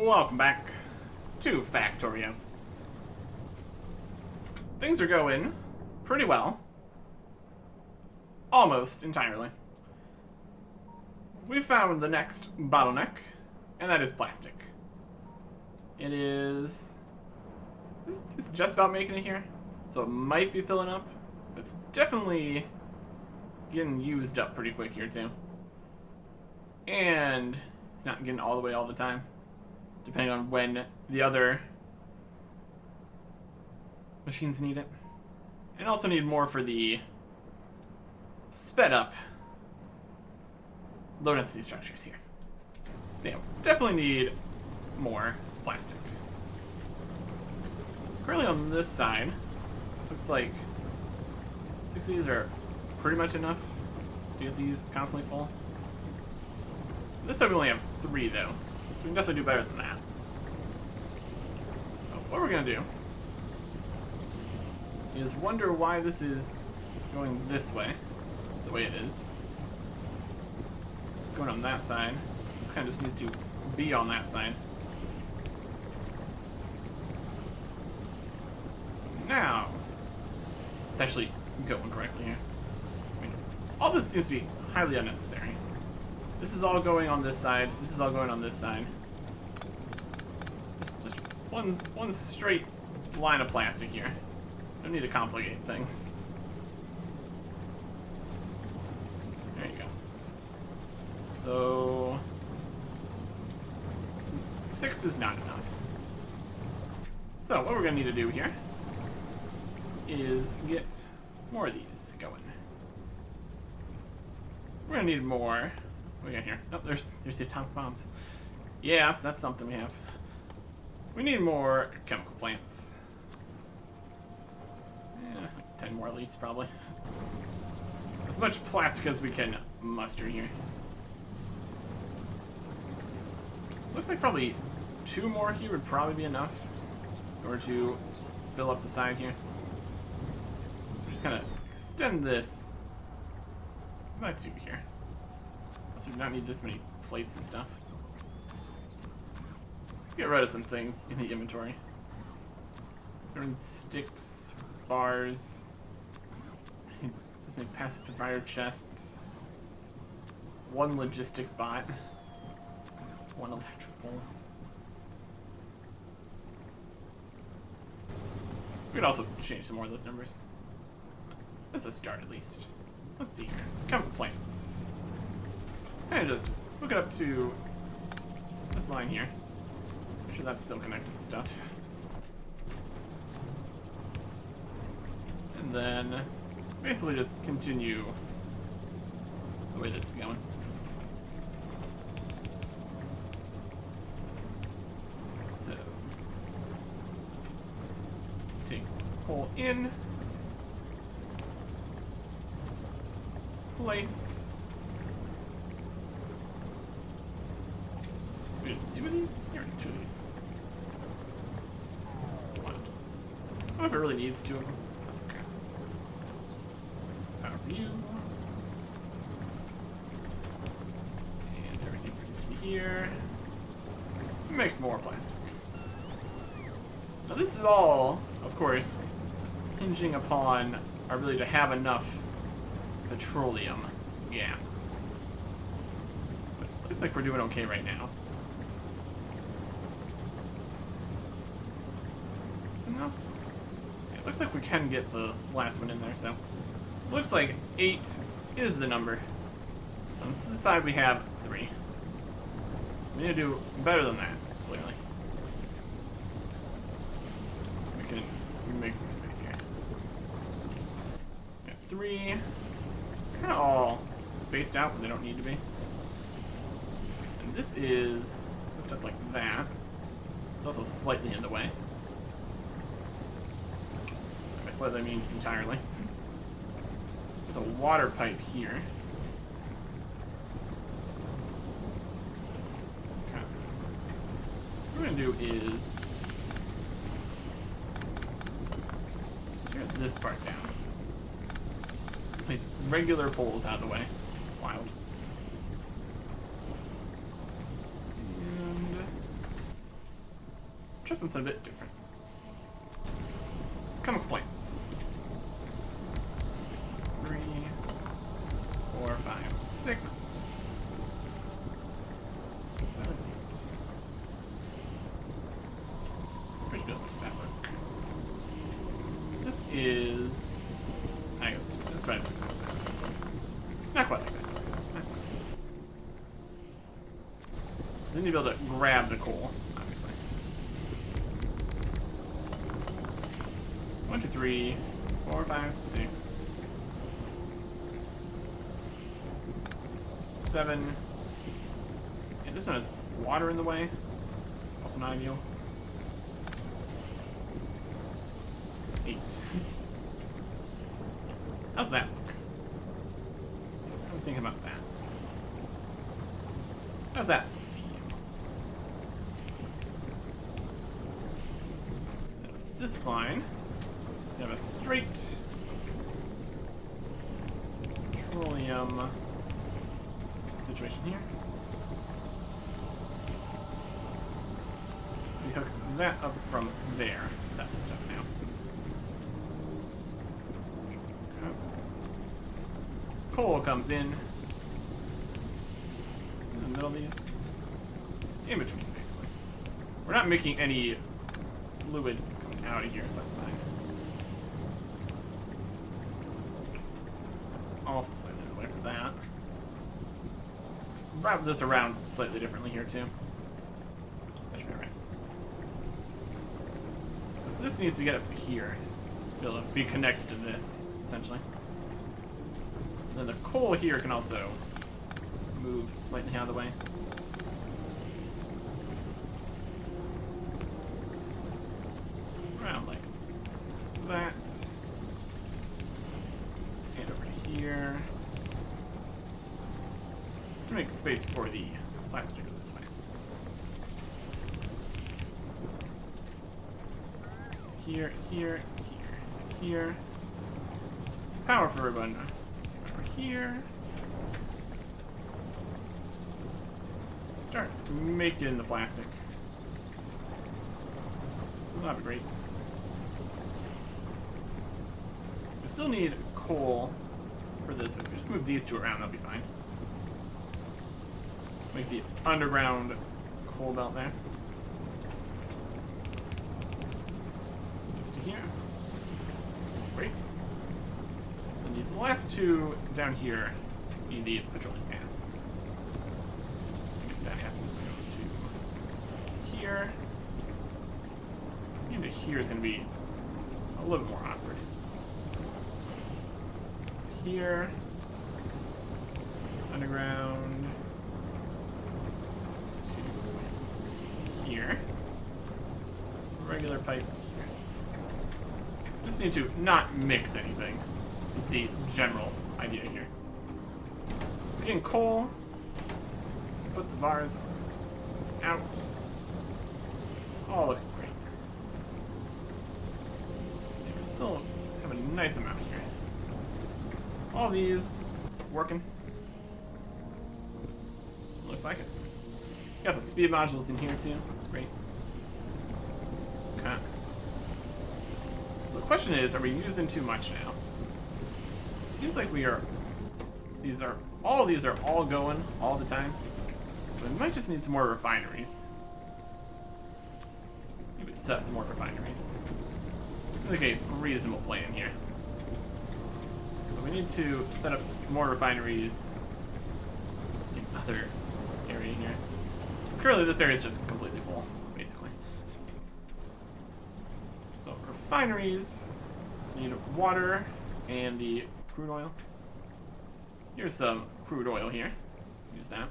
Welcome back to Factorio. Things are going pretty well. Almost entirely. We found the next bottleneck, and that is plastic. It is... It's just about making it here, so it might be filling up. It's definitely getting used up pretty quick here, too. And it's not getting all the way all the time, depending on when the other machines need it. And also need more for the sped up low density structures here. Yeah, definitely need more plastic. Currently on this side, looks like 6 of these are pretty much enough to get these constantly full. This time we only have 3 though, so we can definitely do better than that. So what we're gonna do is wonder why this is going this way, the way it is. It's just going on that side. This kind of just needs to be on that side. Now, it's actually going correctly here. I mean, all this seems to be highly unnecessary. This is all going on this side. This is all going on this side. Just one straight line of plastic here. Don't need to complicate things. There you go. So 6 is not enough. So what we're gonna need to do here is get more of these going. We're gonna need more. What do we got here? Oh, there's the atomic bombs. Yeah, that's something we have. We need more chemical plants. Yeah, 10 more at least, probably. As much plastic as we can muster here. Looks like probably 2 more here would probably be enough in order to fill up the side here. We're just gonna extend this back to here. So we do not need this many plates and stuff. Let's get rid of some things in the inventory. We don't need sticks, bars. Just make passive divider chests. 1 logistics bot. 1 electrical. We could also change some more of those numbers. That's a start at least. Let's see here. Chemical plants. And just hook it up to this line here. Make sure that's still connected to stuff. And then basically just continue the way this is going. So take pull in, place. We did 2 of these? Here, 2 of these. One. I don't know if it really needs 2 of them. That's okay. Power for you. And everything needs to be here. Make more plastic. Now this is all, of course, hinging upon our ability to have enough petroleum gas. But it looks like we're doing okay right now. So no. It looks like we can get the last one in there, so. Looks like 8 is the number. On this side we have 3. We need to do better than that, clearly. We can make some more space here. We have 3. Kind of all spaced out when they don't need to be. And this is hooked up like that. It's also slightly in the way. By slightly I mean entirely. There's a water pipe here. Okay. What we're gonna do is tear this part down. Place regular poles out of the way. Wild. And Try something a bit different. Chemical plants. 3, 4, 5, 6, 7, 8. I should be able to make that work. This is... I guess that's right. Not quite like that. Not quite. Then you'll be able to grab the coal, obviously. 1, 2, 3, 4, 5, 6, 7. And this one has water in the way. It's also not ideal. 8. How's that look? What do you think about that? How's that feel? This line is have a straight petroleum situation here. We hook that up from there. That's hooked up now. Okay. Coal comes in the middle of these. In between, basically. We're not making any fluid coming out of here, so that's fine. That's also slightly away from that. Wrap this around slightly differently here, too. That should be alright. Because this needs to get up to here. Be able to be connected to this, essentially. And then the coal here can also move slightly out of the way. Around like that. And over here. To make space for the plastic to go this way. Here, here, here, here. Power for everyone. Over here. Start making the plastic. That'd be great. We still need coal for this, but if we just move these two around, that'll be fine. Make the underground coal belt there. This to here. Great. And these last two down here need the petroleum gas. Make that happen. Go to here. Into here is going to be a little bit more awkward. Here. Underground. Here. Regular pipe here. Just need to not mix anything. Is the general idea here. It's getting coal. Put the bars out. It's all looking great. And we still have a nice amount here. All these working. Looks like it. Got the speed modules in here too. That's great. Okay. The question is, are we using too much now? Seems like we are. All of these are all going all the time. So we might just need some more refineries. Maybe set up some more refineries. Like a reasonable plan here. But we need to set up more refineries in other area here. Because currently this area is just completely full, basically. So refineries need water and the crude oil. Here's some crude oil here. Use that.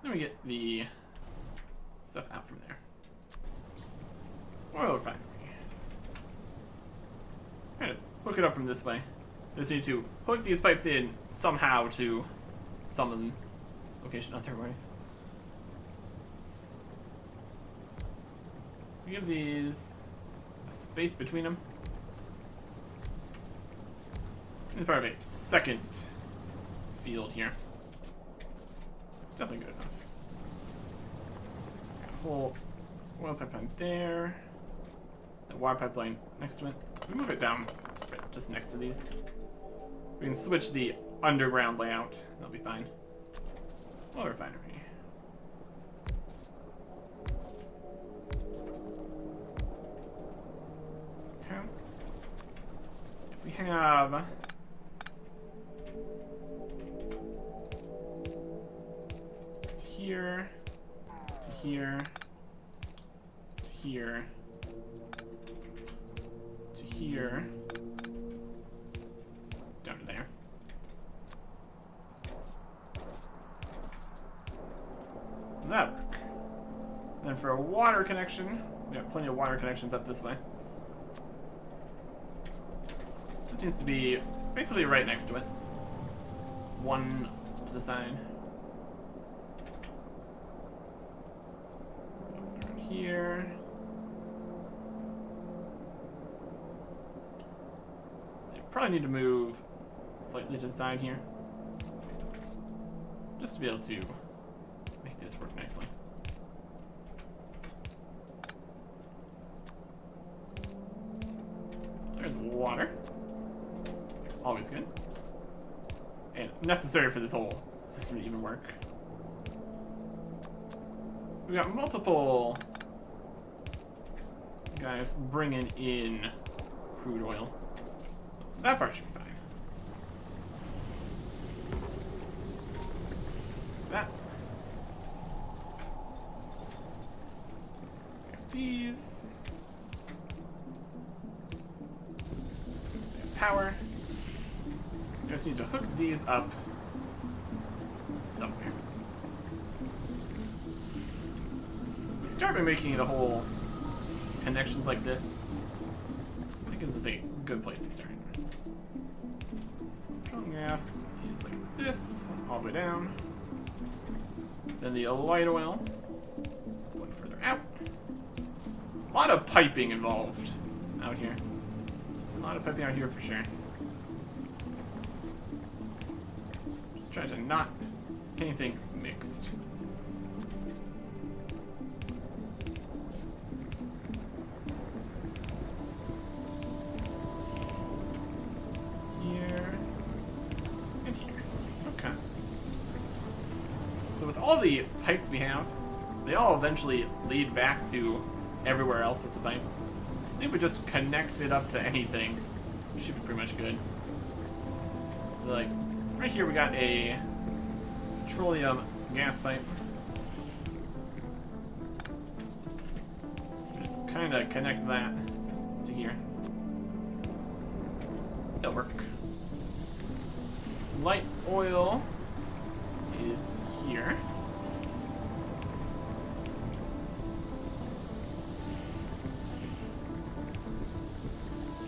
Then we get the stuff out from there. Oil refinery. Alright, let's hook it up from this way. Just need to hook these pipes in somehow to some location otherwise. We give these a space between them. It's part of a second field here. It's definitely good enough. whole oil pipeline there. The water pipeline next to it. We move it down right just next to these. We can switch the underground layout. That'll be fine. Oil refinery. Okay. If we have here, to here, to here, to here, down to there. That'll work. Then for a water connection, we have plenty of water connections up this way. This seems to be basically right next to it. One to the side. Here. They probably need to move slightly to the side here. Just to be able to make this work nicely. There's water. Always good. And necessary for this whole system to even work. We got multiple guys bringing in crude oil. That part should be fine. That. These. There's power. We just need to hook these up somewhere. We start by making the whole connections like this. That gives us a good place to start. Petroleum gas is like this, all the way down. Then the light oil is one further out. A lot of piping involved out here. A lot of piping out here for sure. Just try to not get anything mixed. Here and here. Okay. So with all the pipes we have, they all eventually lead back to everywhere else with the pipes. I think we just connect it up to anything. Should be pretty much good. So like, right here we got a petroleum gas pipe. Just kind of connect that to here. That'll work. Light oil is here.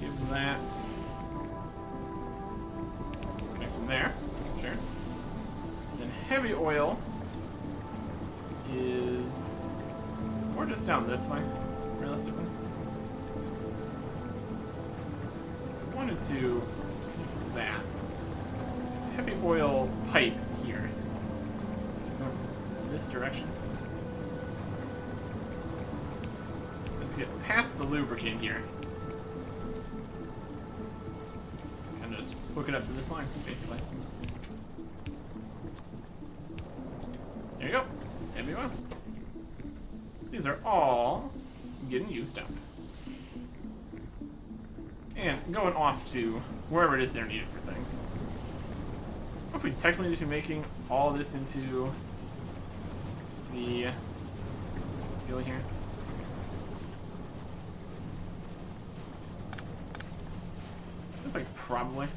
Give that connection there, sure. Then heavy oil is more just down this way, realistically. If I wanted to do that, this heavy oil pipe here. Let's go in this direction. Let's get past the lubricant here. And just hook it up to this line, basically. There you go. Heavy oil. These are all getting used up. And going off to wherever it is they're needed for things. What if we technically need to be making all this into the fuel here? Looks like probably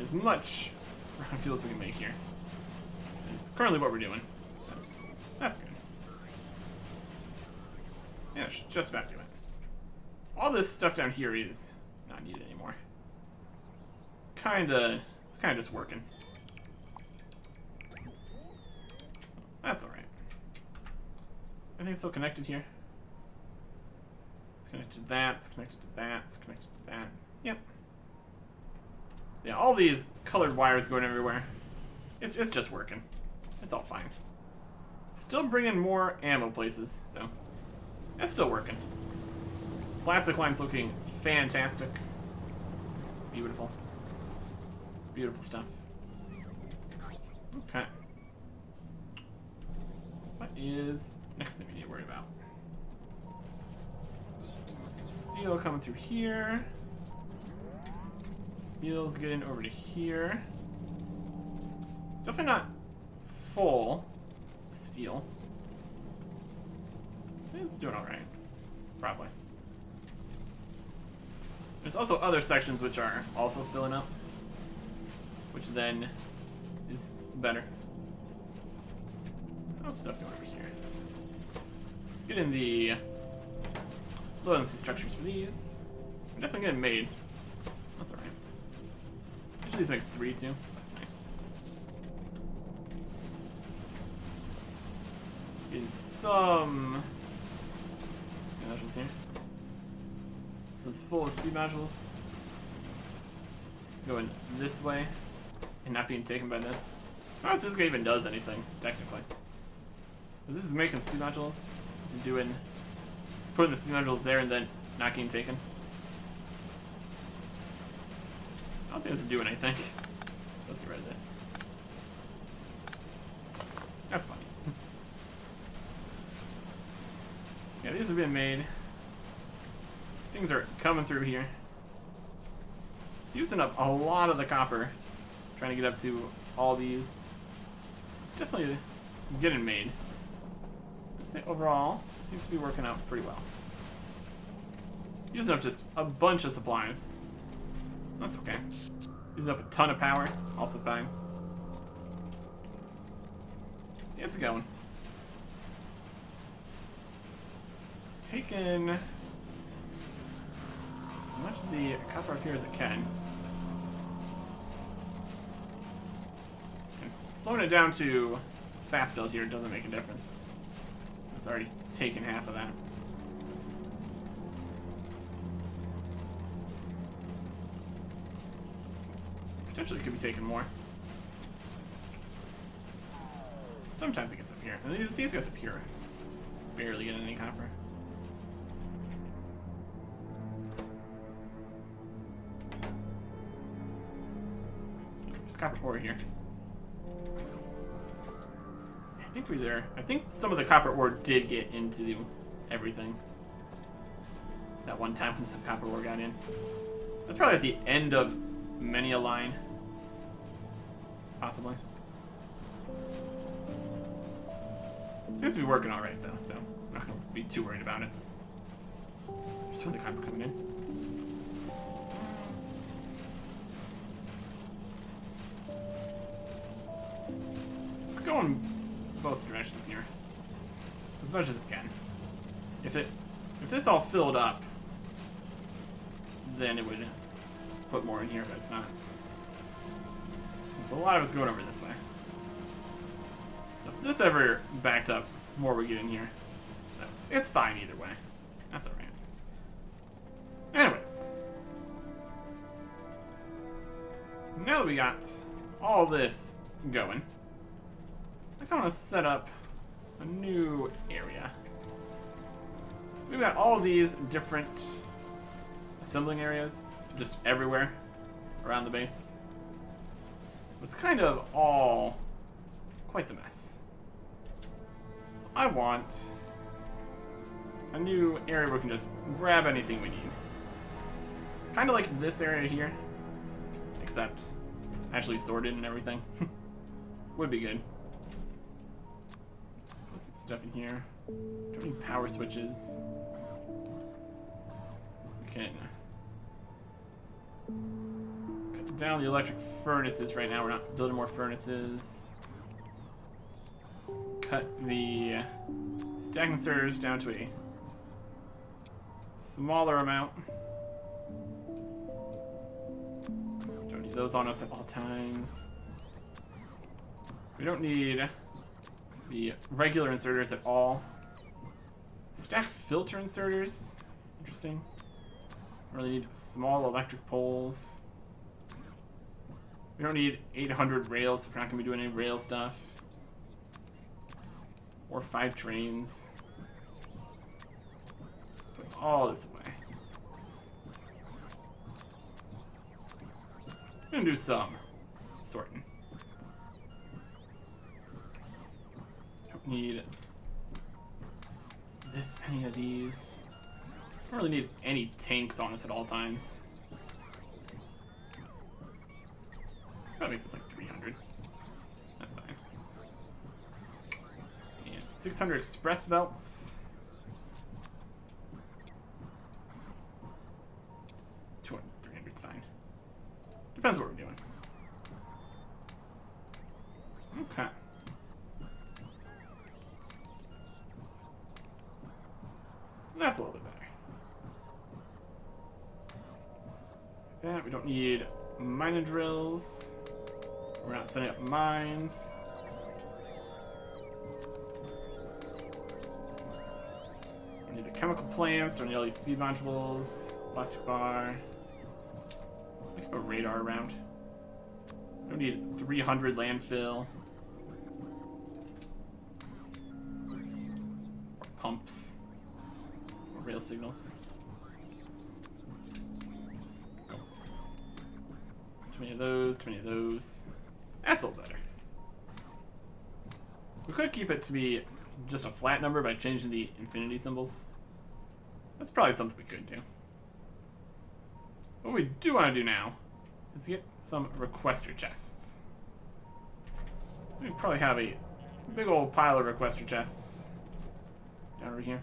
as much round fuel as we can make here. It's currently what we're doing. So that's good. Yeah, just about do it. All this stuff down here is not needed anymore. It's kind of just working. That's alright. Everything's still connected here. It's connected to that, it's connected to that, it's connected to that. Yep. Yeah, all these colored wires going everywhere. It's just working. It's all fine. Still bringing more ammo places, so that's still working. Plastic line's looking fantastic. Beautiful. Beautiful stuff. Okay. What is next thing we need to worry about? Some steel coming through here. Steel's getting over to here. It's definitely not full steel. It's doing alright. Probably. There's also other sections which are also filling up, which then is better. How's stuff going over here? Getting the low-density structures for these. I'm definitely getting made. That's alright. Usually this makes 3 too. That's nice. Is some modules here. This one's full of speed modules. It's going this way and not being taken by this. I don't know if this guy even does anything, technically. But this is making speed modules. It's doing. It's putting the speed modules there and then not getting taken. I don't think this is doing anything. Let's get rid of this. That's funny. Yeah, these have been made. Things are coming through here. It's using up a lot of the copper. Trying to get up to all these. It's definitely getting made. I'd say overall, it seems to be working out pretty well. Using up just a bunch of supplies. That's okay. Using up a ton of power, also fine. Yeah, it's going. It's taken as much of the copper up here as it can. And slowing it down to fast build here doesn't make a difference. It's already taken half of that. Potentially could be taking more. Sometimes it gets up here. And these guys up here barely get any copper. There's copper ore here. I think some of the copper ore did get into everything. That one time when some copper ore got in. That's probably at the end of many a line. Possibly. It seems to be working alright though, so I'm not gonna be too worried about it. Just when the copper coming in. It's going both directions here. As much as it can. If this all filled up, then it would put more in here, but it's not. So a lot of it's going over this way. If this ever backed up, more would get in here. It's fine either way. That's alright. Anyways. Now that we got all this going, I kind of want to set up a new area. We've got all these different assembling areas just everywhere around the base. It's kind of all quite the mess. So I want a new area where we can just grab anything we need. Kind of like this area here, except actually sorted and everything. Would be good. Put some stuff in here. Do we need power switches? We can cut down the electric furnaces right now. We're not building more furnaces. Cut the stacking servers down to a smaller amount. Don't need those on us at all times. We don't need the regular inserters at all. Stack filter inserters. Interesting. Really need small electric poles. We don't need 800 rails if we're not going to be doing any rail stuff. Or 5 trains. Let's put all this away. I'm gonna do some sorting. Don't need this many of these. I don't really need any tanks on us at all times. That makes us like 300. That's fine. And 600 express belts. 200, 300 is fine. Depends what we're doing. Okay. That's a little bit better. Like that, we don't need mining drills. We're not setting up mines. We need the chemical plants, don't need all these speed modules, plastic bar. We keep a radar around. Don't need 300 landfill. Or pumps. Or rail signals. Go. Too many of those, too many of those. That's a little better. We could keep it to be just a flat number by changing the infinity symbols. That's probably something we could do. What we do want to do now is get some requester chests. We probably have a big old pile of requester chests down over here.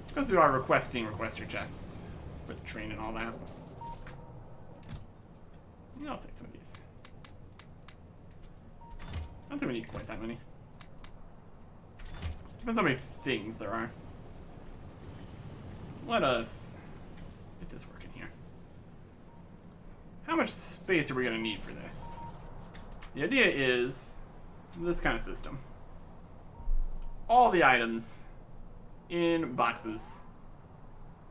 Because we are requesting requester chests for the train and all that. Yeah, I'll take some of these. I don't think we need quite that many. Depends how many things there are. Let us get this working here. How much space are we going to need for this? The idea is this kind of system. All the items in boxes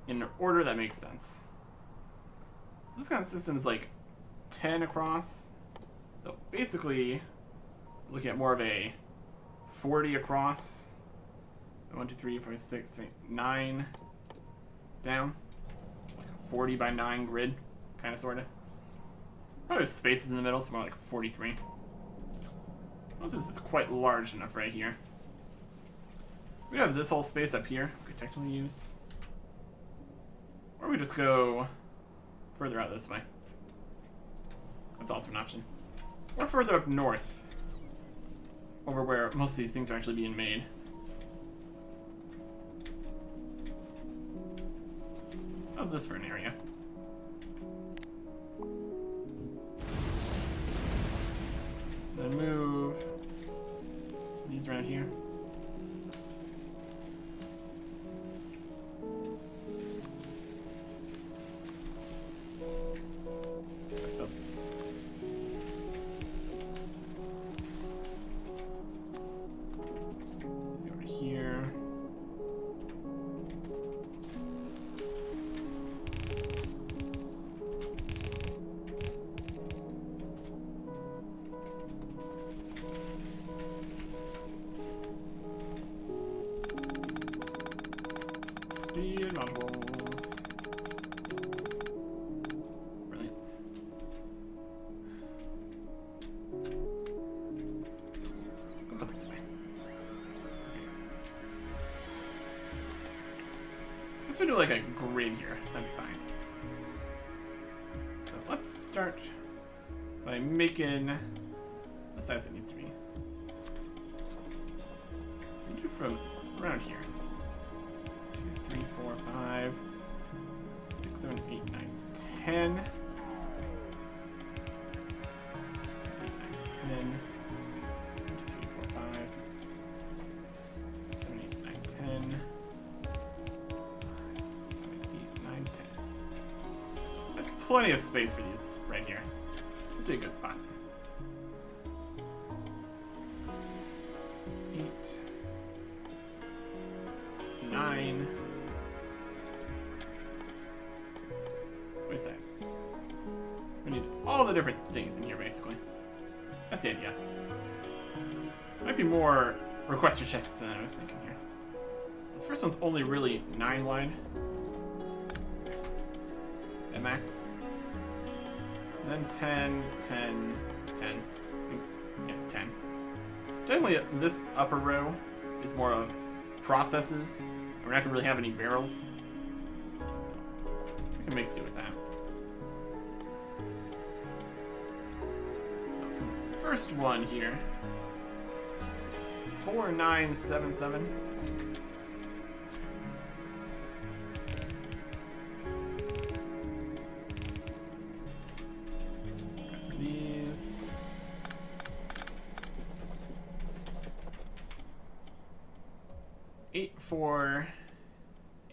in an order that makes sense. So this kind of system is like 10 across. So basically, looking at more of a 40 across. 1, 2, 3, 4, 6, 7, 8, 9 down. Like a 40 by 9 grid, kind of, sort of. Probably there's spaces in the middle, so more like 43. Well, this is quite large enough right here. We have this whole space up here we could technically use. Or we just go further out this way. That's also an option. Or further up north. Over where most of these things are actually being made. How's this for an area? Then move these around here. Speed modules. Brilliant. I'll put these away. Let's do like a grid here. That'd be fine. So let's start by making the size it needs to be. We do from around here. 2, 3, 4, 5, 6, 7, 8, 9, 10. 6, 7, 8, 9, 10. 1, 2, 3, 4, 5, 6, 7, 8, 9, 10. 5, 6, 7, 8, 9, 10. That's plenty of space for these right here. This would be a good spot. 8, 9. What sizes? We need all the different things in here, basically. That's the idea. Might be more requester chests than I was thinking here. The first one's only really 9 wide. At max. And then 10, 10, 10. Yeah, 10. Generally, this upper row is more of processes. We're not gonna really have any barrels. We can make do with that. For the first one here, it's 4977. Got some of these. Eight, 4,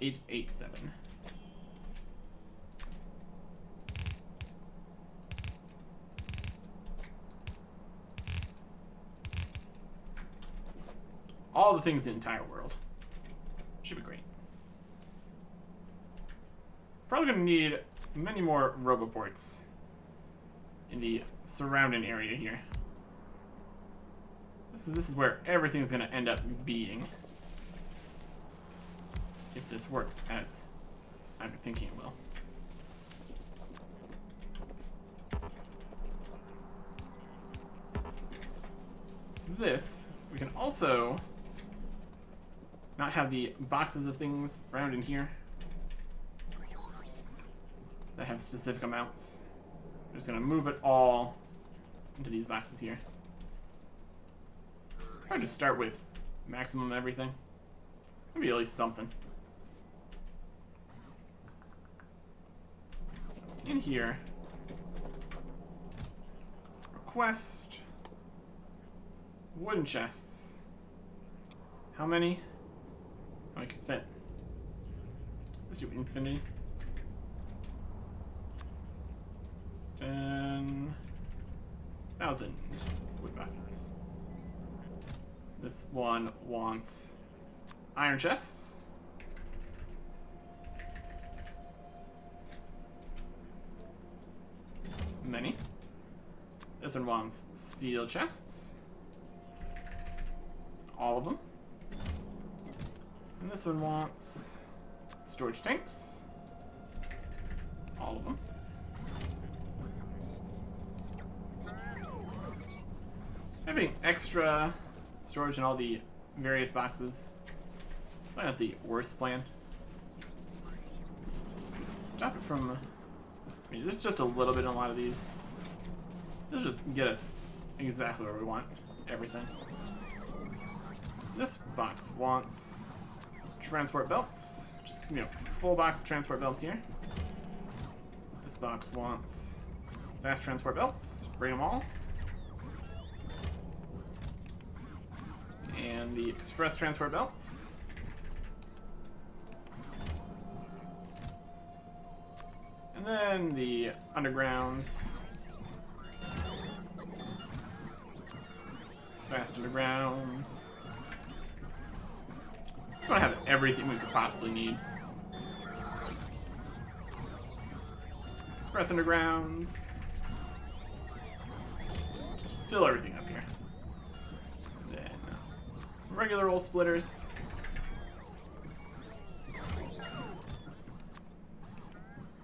8, 8, 7. All the things in the entire world. Should be great. Probably gonna need many more roboports in the surrounding area here. This is where everything's gonna end up being. If this works as I'm thinking it will. This, we can also not have the boxes of things around in here that have specific amounts. I'm just gonna move it all into these boxes here. Probably just start with maximum everything. Maybe at least something. In here, request wooden chests. How many? How many can fit? Let's do infinity. 10,000 wood boxes. This one wants iron chests. Many. This one wants steel chests. All of them. And this one wants storage tanks. All of them. Having extra storage in all the various boxes. Probably not the worst plan. Just stop it from... I mean, there's just a little bit in a lot of these. This will just get us exactly where we want everything. This box wants transport belts. Just, full box of transport belts here. This box wants fast transport belts. Bring them all. And the express transport belts. And then the undergrounds. Fast undergrounds. Just want to have everything we could possibly need. Express undergrounds. Just fill everything up here. Then regular old splitters.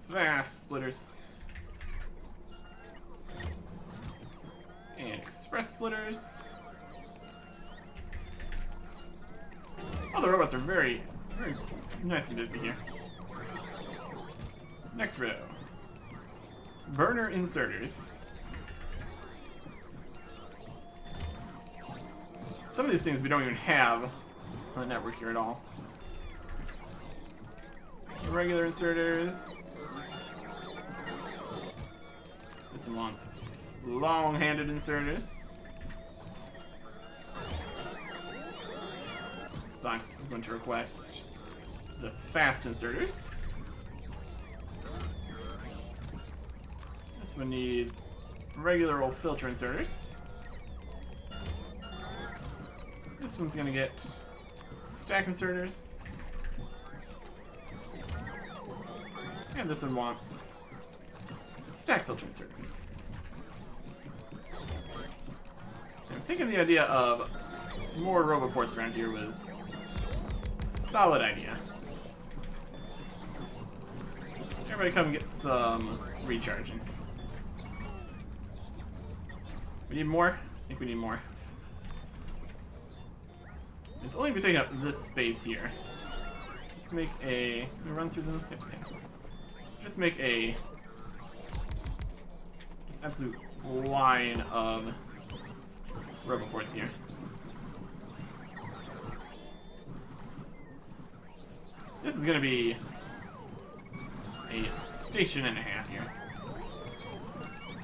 Fast splitters. And express splitters. All the robots are very, very nice and busy here. Next row. Burner inserters. Some of these things we don't even have on the network here at all. Regular inserters. This one wants long-handed inserters. This box is going to request the fast inserters. This one needs regular old filter inserters. This one's gonna get stack inserters. And this one wants stack filter inserters. thinking the idea of more roboports around here was a solid idea. Everybody come get some recharging. We need more? I think we need more. It's only be taking up this space here. Just make a... Can we run through them? Yes, we can. Just make a... This absolute line of roboports here. This is gonna be a station and a half here.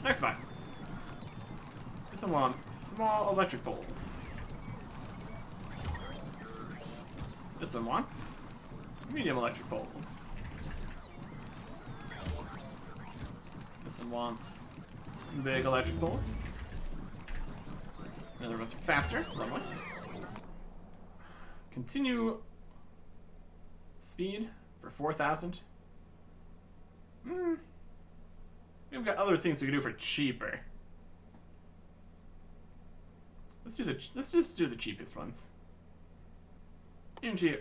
Next boxes. This one wants small electric poles. This one wants medium electric poles. This one wants big electric poles. Another one's faster. Runway. Continue speed for 4,000. We've got other things we can do for cheaper. Let's just do the cheapest ones. Energy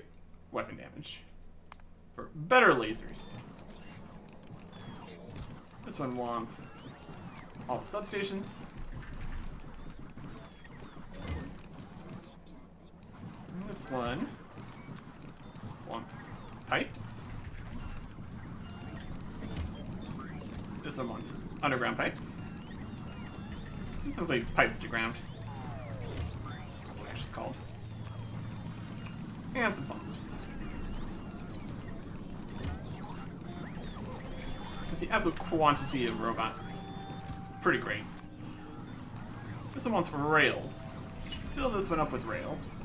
weapon damage for better lasers. This one wants all the substations. And this one wants pipes. This one wants underground pipes. These are like pipes to ground. That's what they're actually called. And some pumps. Because the absolute quantity of robots is pretty great. This one wants rails. Fill this one up with rails.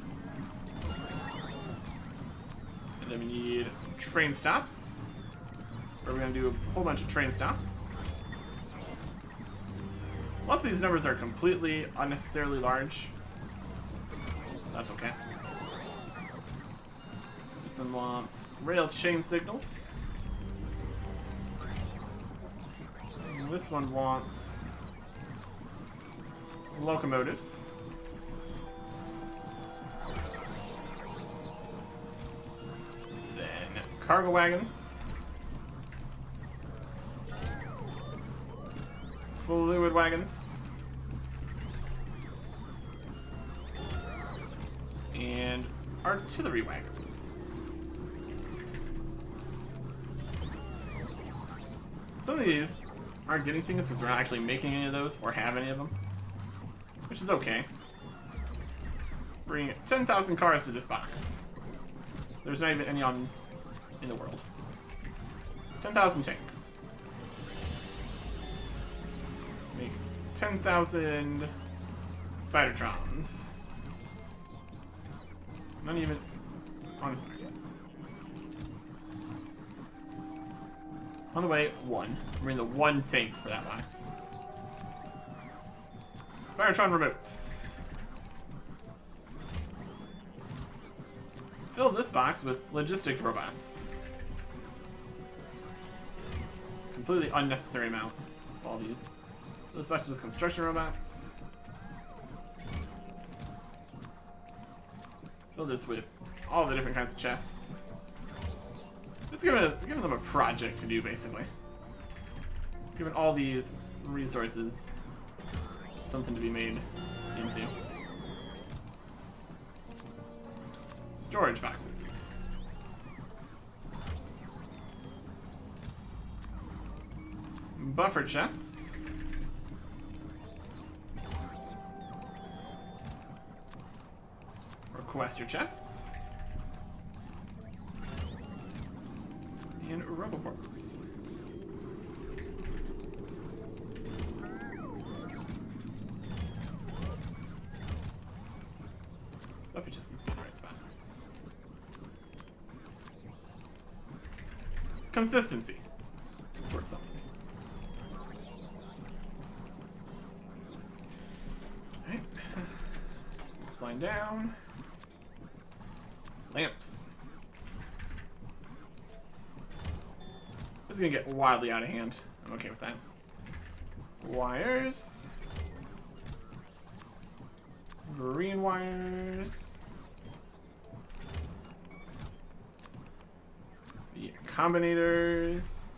And then we need train stops. We're going to do a whole bunch of train stops. Lots of these numbers are completely unnecessarily large. That's okay. This one wants rail chain signals. And this one wants locomotives. Then cargo wagons. Fluid wagons. And artillery wagons. Some of these aren't getting things because we're not actually making any of those or have any of them. Which is okay. Bring 10,000 cars to this box. There's not even any in the world. 10,000 tanks. Make 10,000 Spidertrons. Not even on its mark yet. On the way, one. Bring the one tank for that box. Spidertron remotes. Fill this box with logistic robots. Completely unnecessary amount of all these. Fill this box with construction robots. Fill this with all the different kinds of chests. Just giving them a project to do, basically. Giving all these resources something to be made into. Storage boxes. Buffer chests. Requester chests. And roboports. Buffer chest needs to be in the right spot. Consistency. It's worth something. Alright. Slide down. Lamps. This is gonna get wildly out of hand. I'm okay with that. Wires. Green wires. The combinators.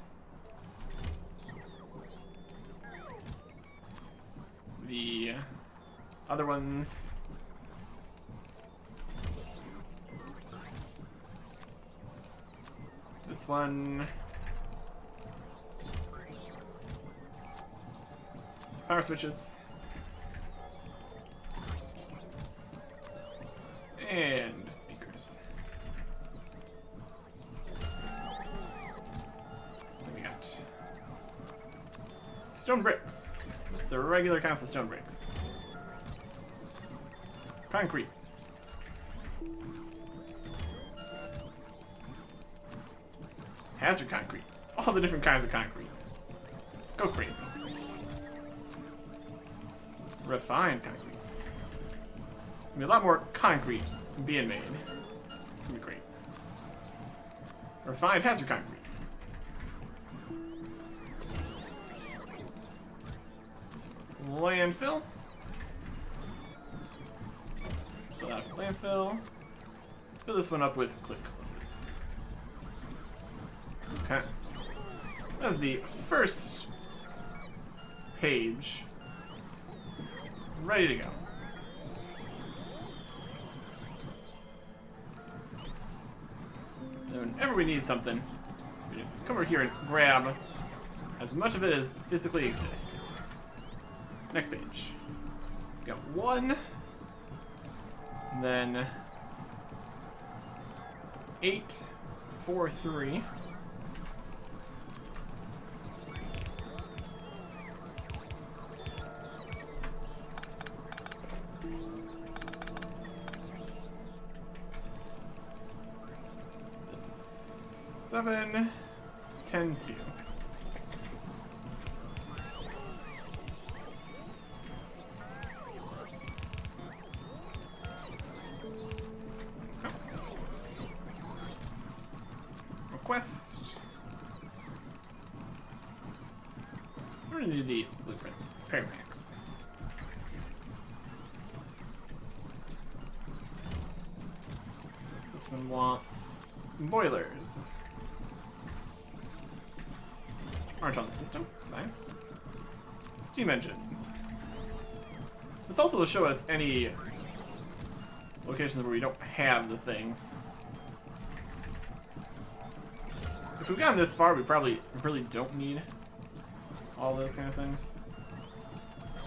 The other ones. This one. Power switches. And speakers. Then we got stone bricks. Just the regular kinds of stone bricks. Concrete. Hazard concrete. All the different kinds of concrete. Go crazy. Refined concrete. There'll be a lot more concrete being made. It's gonna be great. Refined hazard concrete. Landfill. Fill out landfill. Fill this one up with cliff explosives. Okay. That's the first page. Ready to go. And whenever we need something, we just come over here and grab as much of it as physically exists. Next page. Got one. And then 8, 4, 3. Seven, 10, 2. Request. We're gonna do the blueprints. Paramedics. This one wants boilers. Aren't on the system, it's fine. Steam engines. This also will show us any locations where we don't have the things. If we've gotten this far, we probably really don't need all those kind of things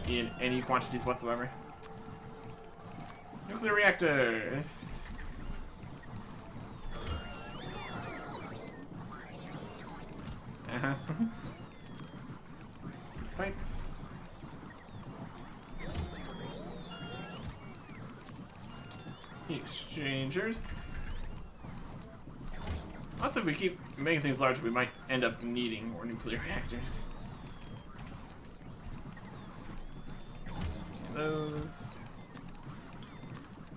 in any quantities whatsoever. Nuclear reactors. Pipes. Heat exchangers. Also, if we keep making things larger, we might end up needing more nuclear reactors. Those.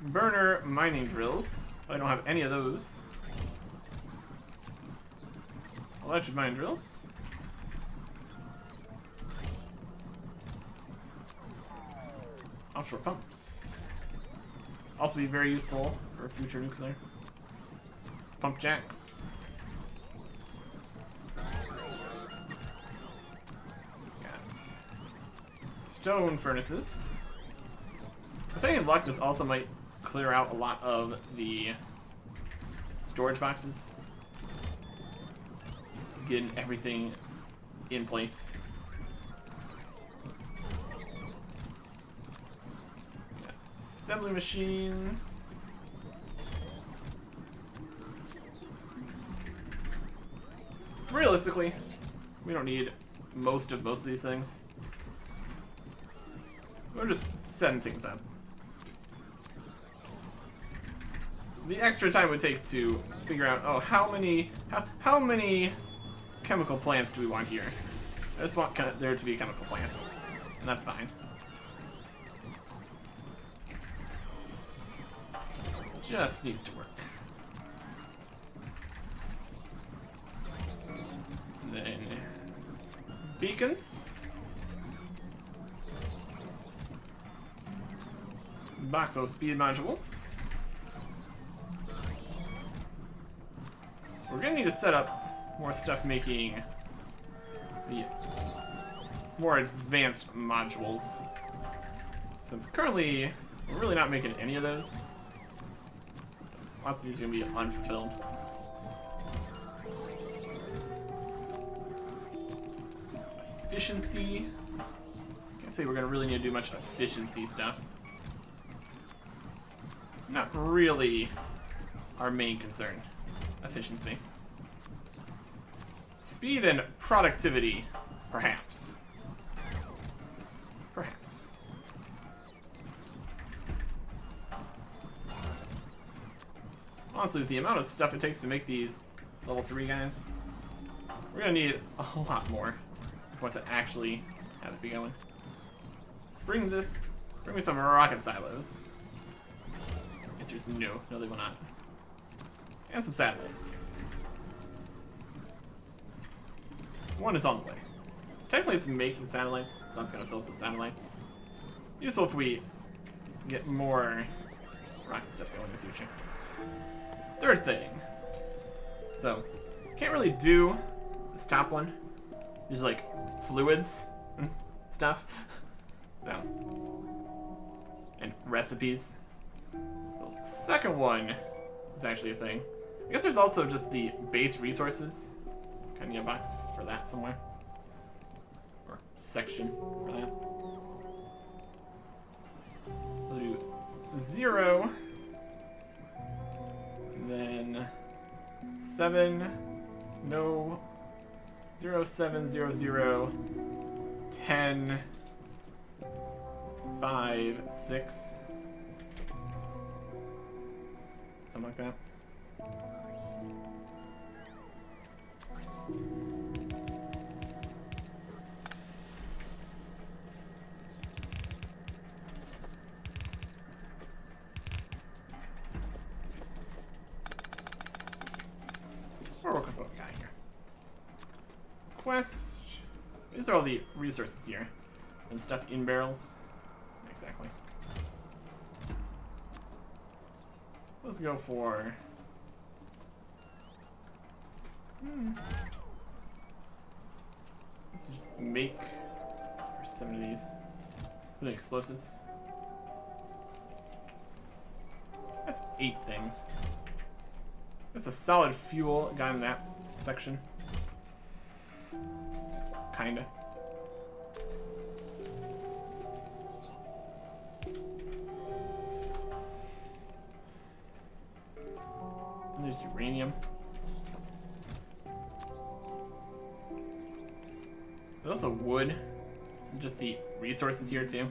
Burner mining drills. I don't have any of those. Electric mine drills. Offshore pumps. Also be very useful for future nuclear. Pump jacks. Got stone furnaces. If I get luck, this also might clear out a lot of the storage boxes. Just getting everything in place. Assembly machines. Realistically, we don't need most of these things. We're just setting things up. The extra time it would take to figure out, oh, how many chemical plants do we want here? I just want there to be chemical plants, and that's fine. Just needs to work. Then beacons. box of speed modules. We're gonna need to set up more stuff making the more advanced modules, since currently we're really not making any of those. Lots of these are gonna be unfulfilled. Efficiency. Can't say we're gonna really need to do much efficiency stuff. Not really our main concern. Efficiency. Speed and productivity, perhaps. Perhaps. Honestly, with the amount of stuff it takes to make these level 3 guys, we're gonna need a lot more if we want to actually have it be going. Bring me some rocket silos. Answer's no, they will not. And some satellites. One is on the way. Technically it's making satellites, so that's gonna fill up the satellites. Useful if we get more rocket stuff going in the future. Third thing. So, can't really do this top one. There's like fluids and stuff. So. And recipes. The second one is actually a thing. I guess there's also just the base resources. Kind of need a box for that somewhere. Or section for that. We'll do 0. And then 7. No. 0, 7, 0, 0. 10. 5, 6. Something like that. We're working with what we got here. Quest. These are all the resources here. And stuff in barrels. Exactly. Let's go for... Let's just make for 7 of these. Put in explosives. That's 8 things. That's a solid fuel guy in that section. Kinda. And there's uranium. There's also wood. And just the resources here too.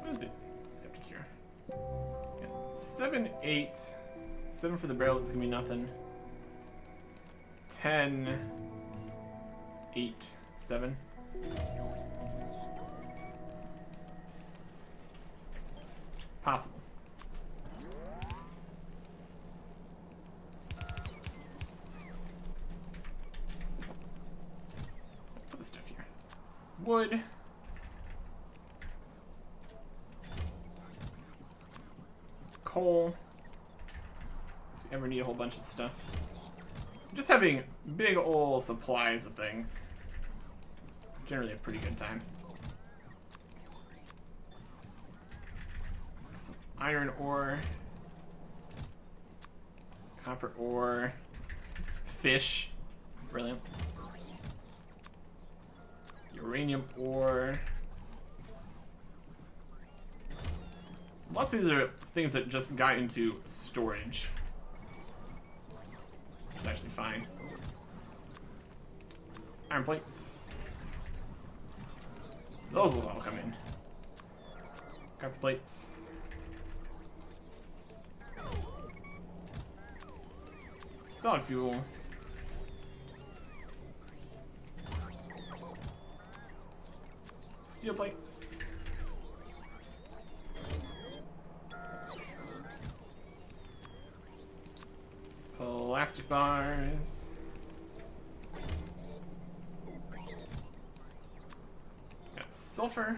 What is it? Except here. Yeah. 7, 8. 7 for the barrels is gonna be nothing. 10, 8, 7. Possible. Put the stuff here. Wood. Coal. If we ever need a whole bunch of stuff. Just having big old supplies of things. Generally a pretty good time. Some iron ore. Copper ore. Fish. Brilliant. Uranium ore. Lots of these are things that just got into storage. Which is actually fine. Iron plates. Those will all come in. Copper plates. Solid fuel. Steel plates. Plastic bars. sulfur.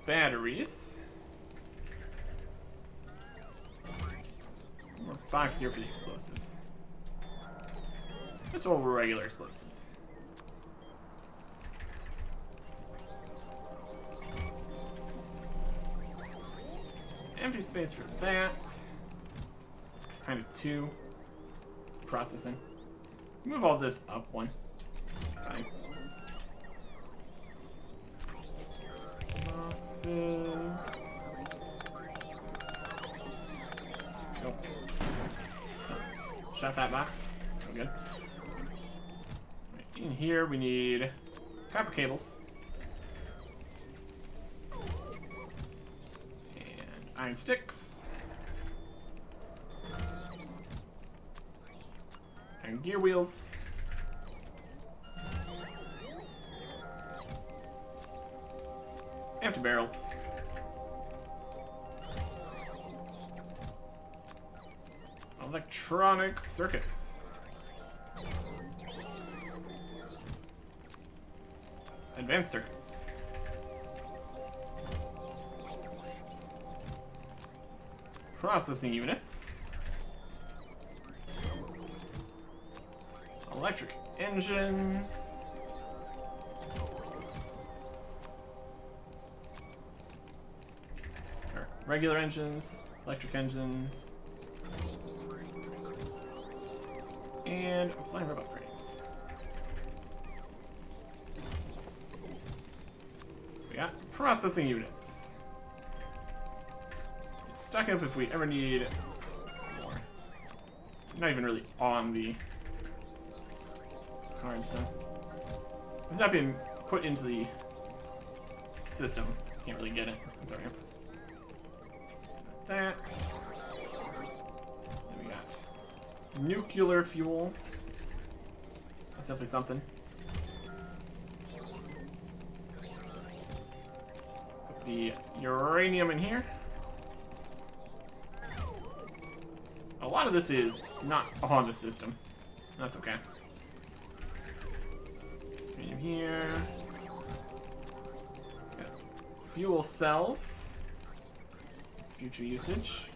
Batteries. More box here for the explosives. Just all regular explosives. Empty space for that. Kind of two. It's processing. Move all this up one. Fine. Boxes. Go. Oh. Shot that box. That's good. Right, in here we need copper cables. Iron sticks. Iron gear wheels. Empty barrels. Electronic circuits. Advanced circuits. Processing units. Electric engines. Or regular engines, electric engines. And flying robot frames. We got processing units. Stock up if we ever need more. It's not even really on the cards though. It's not being put into the system. Can't really get it. That's alright. That. Then we got nuclear fuels. That's definitely something. Put the uranium in here. A lot of this is not on the system. That's okay. In here. Got fuel cells. Future usage.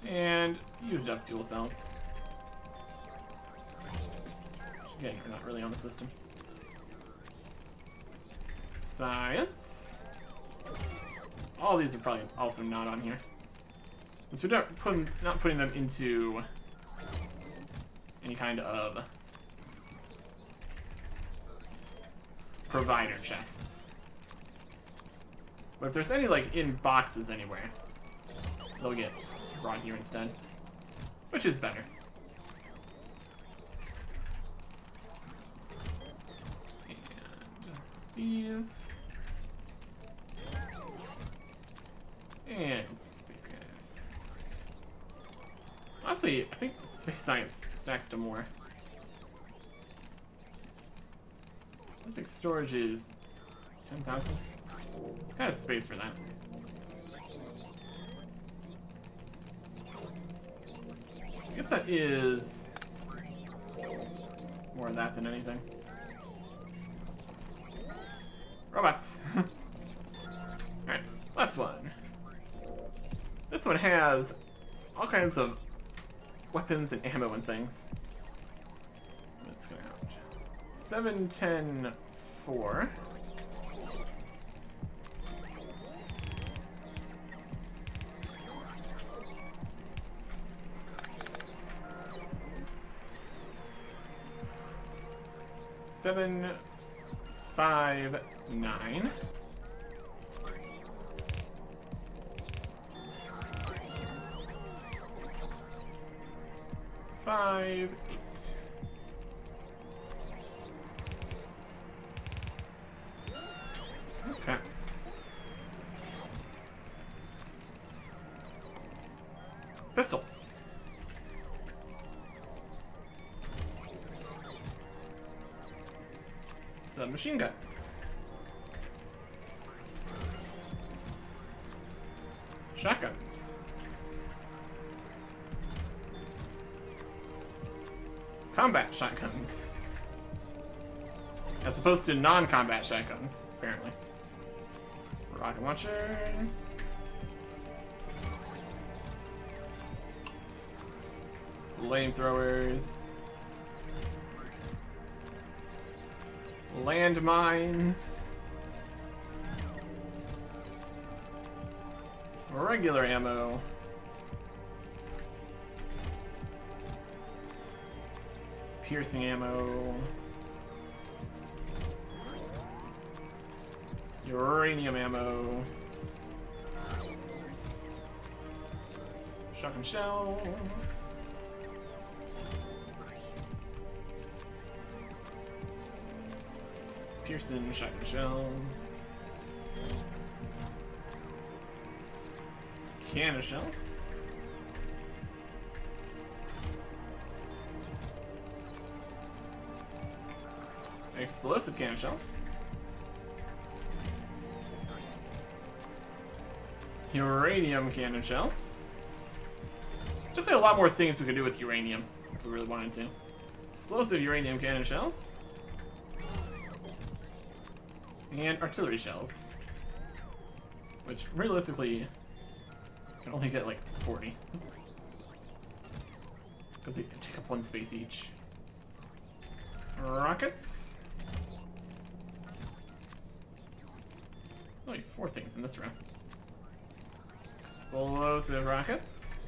And used up fuel cells. Again, you're not really on the system. Science. All these are probably also not on here. Since we're not putting them into any kind of provider chests. But if there's any like in boxes anywhere, they'll get brought here instead, which is better. And these. And space guys. Honestly, I think space science stacks to more. Plastic storage is 10,000. Kind of space for that. I guess that is more of that than anything. Robots. Alright, last one. This one has all kinds of weapons and ammo and things. Let's go out. 710-4. Seven, 5, 9. 5, 8. Okay. Pistols. Submachine guns. Shotguns. combat shotguns. As opposed to non-combat shotguns, apparently. Rocket launchers. Flamethrowers. Landmines. Regular ammo. Piercing ammo. Uranium ammo. Shotgun shells. Pearson shotgun shells. Can of shells. Explosive cannon shells. Uranium cannon shells. Definitely a lot more things we could do with uranium if we really wanted to. Explosive uranium cannon shells. And artillery shells. Which realistically can only get like 40. Because they take up 1 space each. Rockets. Only 4 things in this room. Explosive rockets.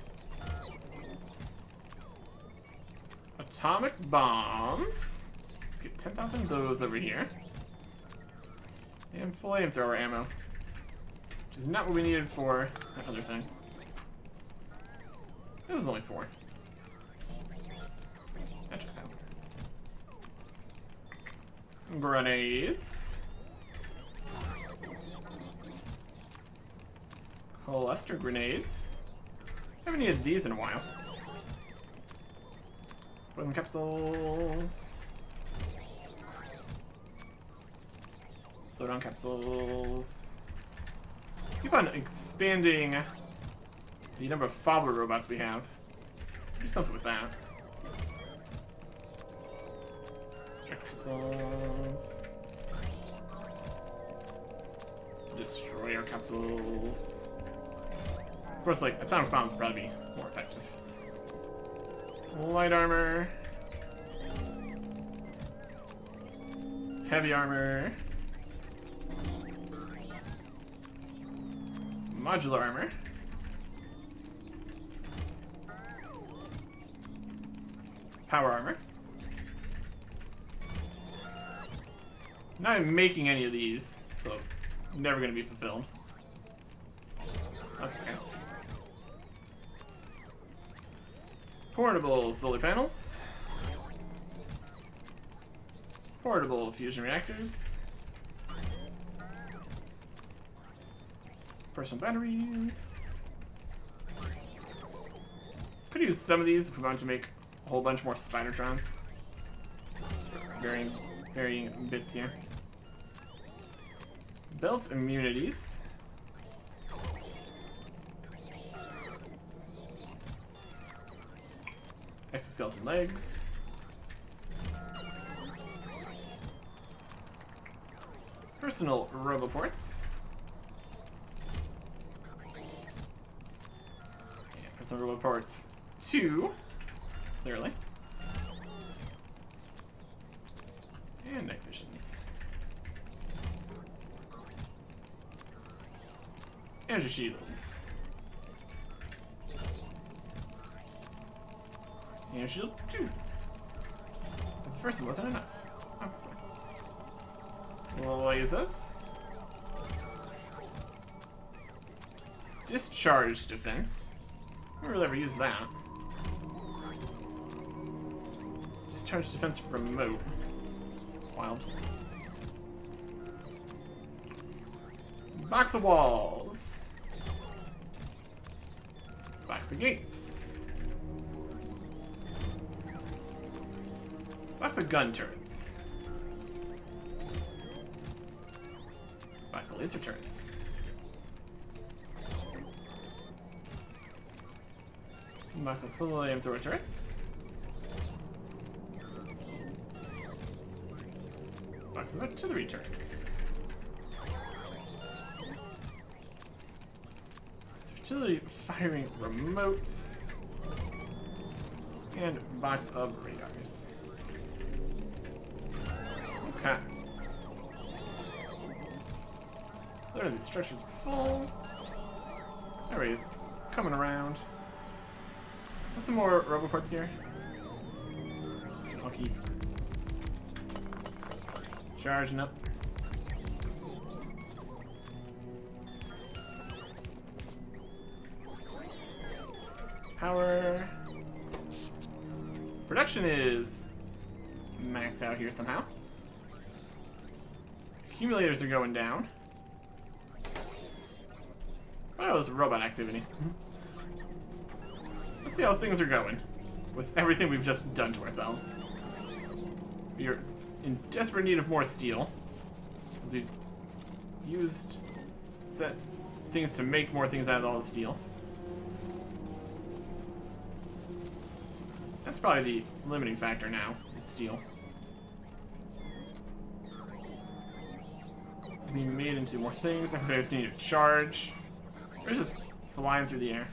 Atomic bombs. Let's get 10,000 of those over here. And flamethrower ammo. Which is not what we needed for that other thing. It was only 4. That checks out. Grenades. Cluster grenades. Haven't needed these in a while. Poison capsules. Slow down capsules. Keep on expanding the number of follower robots we have. Do something with that. Strike capsules. Destroyer capsules. Of course, like, atomic bombs would probably be more effective. Light armor. Heavy armor. Modular armor. Power armor. Not even making any of these, so never gonna be fulfilled. That's okay. Portable solar panels. Portable fusion reactors. Personal batteries. Could use some of these if we wanted to make a whole bunch more Spidertrons. Varying bits here. Belt immunities. Exoskeleton legs. Personal roboports. Yeah, personal roboports 2, clearly. And night visions. Energy shields. Energy shield 2. Because the first one wasn't enough, obviously. Lasers. Discharge defense. Never really ever used that. Discharge defense remote. Wild. Box of walls. Box of gates. Box of gun turrets. Box of laser turrets. Box of flamethrower turrets. some artillery turrets. Artillery firing remotes. And box of radars. Okay. There, these structures are full. There he is. Coming around. There's some more roboports here. I'll keep charging up. Power. Production is maxed out here somehow. Accumulators are going down. Oh, this robot activity. Let's see how things are going with everything we've just done to ourselves. We are in desperate need of more steel, because we've used set things to make more things out of all the steel. That's probably the limiting factor now, is steel. It's being made into more things. I just need to charge. We're just flying through the air.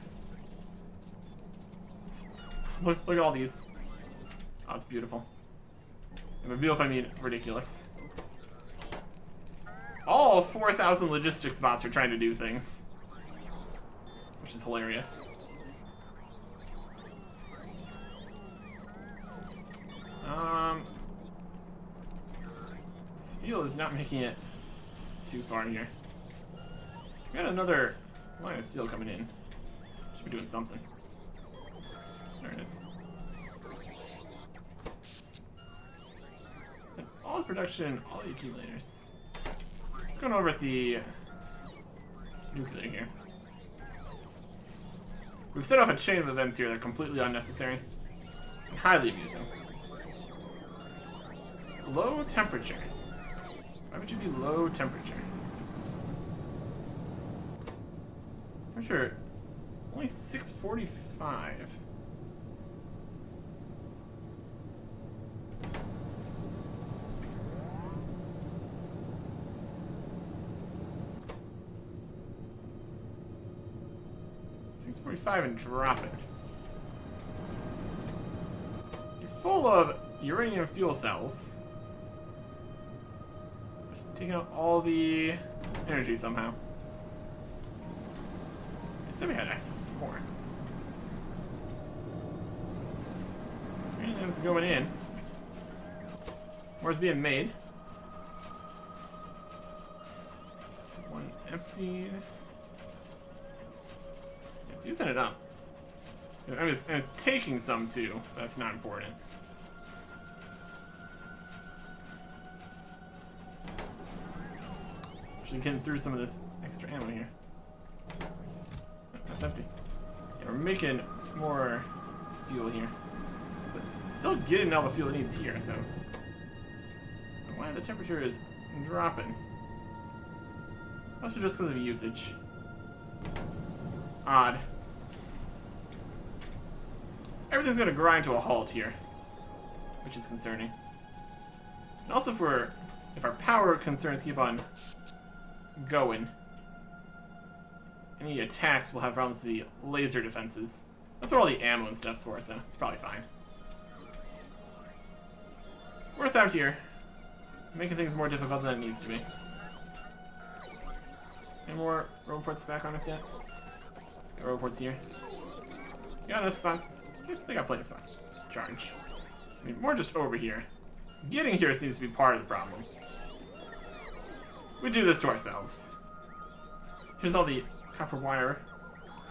Look at all these. Oh, it's beautiful. And by beautiful, I mean ridiculous. All 4,000 logistics bots are trying to do things, which is hilarious. Steel is not making it too far here. We got another line of steel coming in. Should be doing something. There it is. All the production, all the accumulators. What's going over at the nuclear here? We've set off a chain of events here that are completely unnecessary and highly amusing. Low temperature. Why would you be low temperature? I'm sure. Only 645. And drop it. You're full of uranium fuel cells. Just taking out all the energy somehow. I said we had access to more. Uranium's going in. More's being made. One empty. It's using it up. And it's taking some too. That's not important. Actually getting through some of this extra ammo here. That's empty. Yeah, we're making more fuel here. But still getting all the fuel it needs here, so. Why the temperature is dropping? Also just because of usage. Odd. Everything's gonna grind to a halt here, which is concerning. And also if our power concerns keep on going, any attacks will have problems with the laser defenses. That's where all the ammo and stuff's for, so it's probably fine. We're just out here, making things more difficult than it needs to be. Any more roboports back on us yet? Got roboports here. Got enough spots. They got plenty of spots to charge. I mean, more just over here. Getting here seems to be part of the problem. We do this to ourselves. Here's all the copper wire.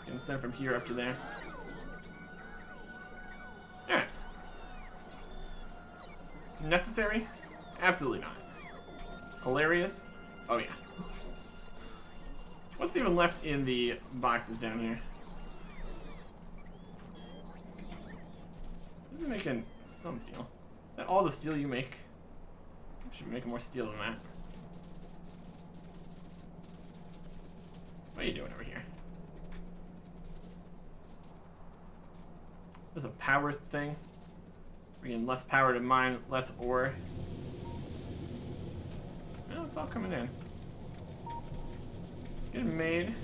Getting sent from here up to there. Alright. Necessary? Absolutely not. Hilarious? Oh yeah. What's even left in the boxes down here? This is making some steel. All the steel you make. You should be making more steel than that. What are you doing over here? There's a power thing. We're getting less power to mine, less ore. No, it's all coming in. It's getting made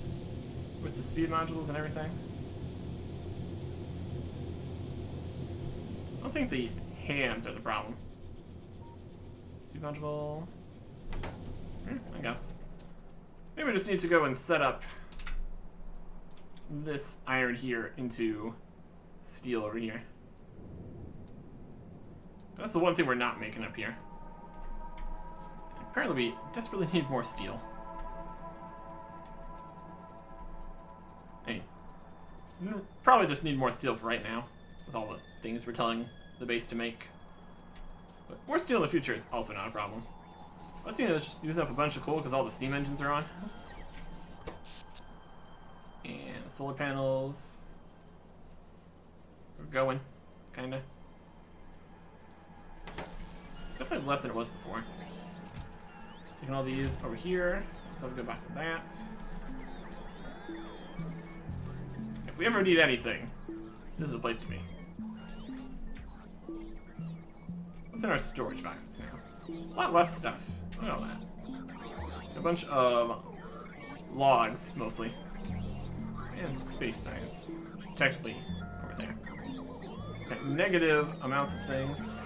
with the speed modules and everything. I don't think the hands are the problem. Speed module. I guess. Maybe we just need to go and set up this iron here into steel over here. That's the one thing we're not making up here. Apparently we desperately need more steel. Hey, probably just need more steel for right now, with all the things we're telling the base to make. But more steel in the future is also not a problem. I was going to just use up a bunch of coal because all the steam engines are on. And solar panels. We're going, kinda. It's definitely less than it was before. Taking all these over here. So I'll go box of that. If we ever need anything, this is the place to be. What's in our storage boxes now? A lot less stuff. Look at all that. A bunch of logs, mostly. And space science, which is technically over there. Got negative amounts of things.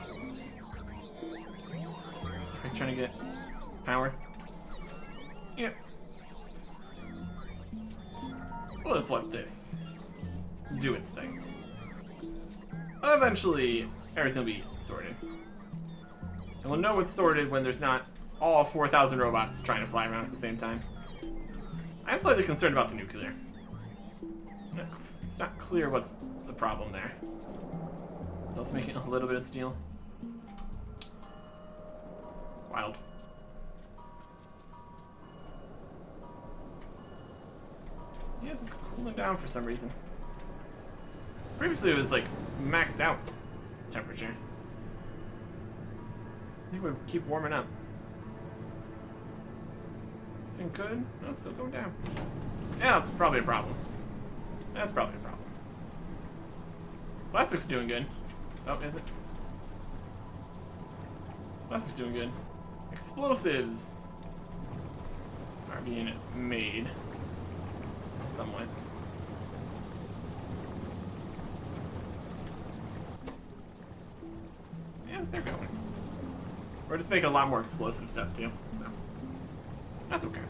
He's trying to get power. Yep. Well, let's let this do its thing. Eventually, everything will be sorted. And we'll know it's sorted when there's not all 4,000 robots trying to fly around at the same time. I'm slightly concerned about the nuclear. It's not clear what's the problem there. It's also making a little bit of steel. Wild. Yes, it's cooling down for some reason. Previously it was like maxed out temperature. I think it would keep warming up. This thing could? No, it's still going down. Yeah, that's probably a problem. That's probably a problem. Plastic's doing good. Oh, is it? Plastic's doing good. Explosives are being made somewhat. Yeah, they're going. We're just making a lot more explosive stuff too, so that's okay.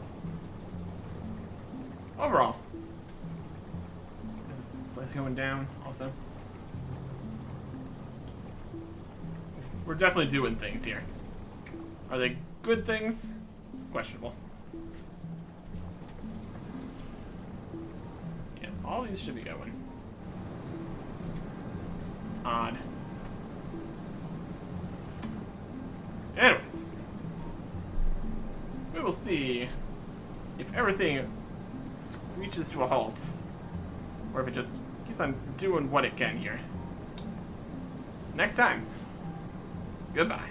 Overall, it's like going down also. We're definitely doing things here. Are they good things? Questionable. Yeah, all these should be going. Odd. Anyways, we will see if everything screeches to a halt, or if it just keeps on doing what it can here. Next time. Goodbye.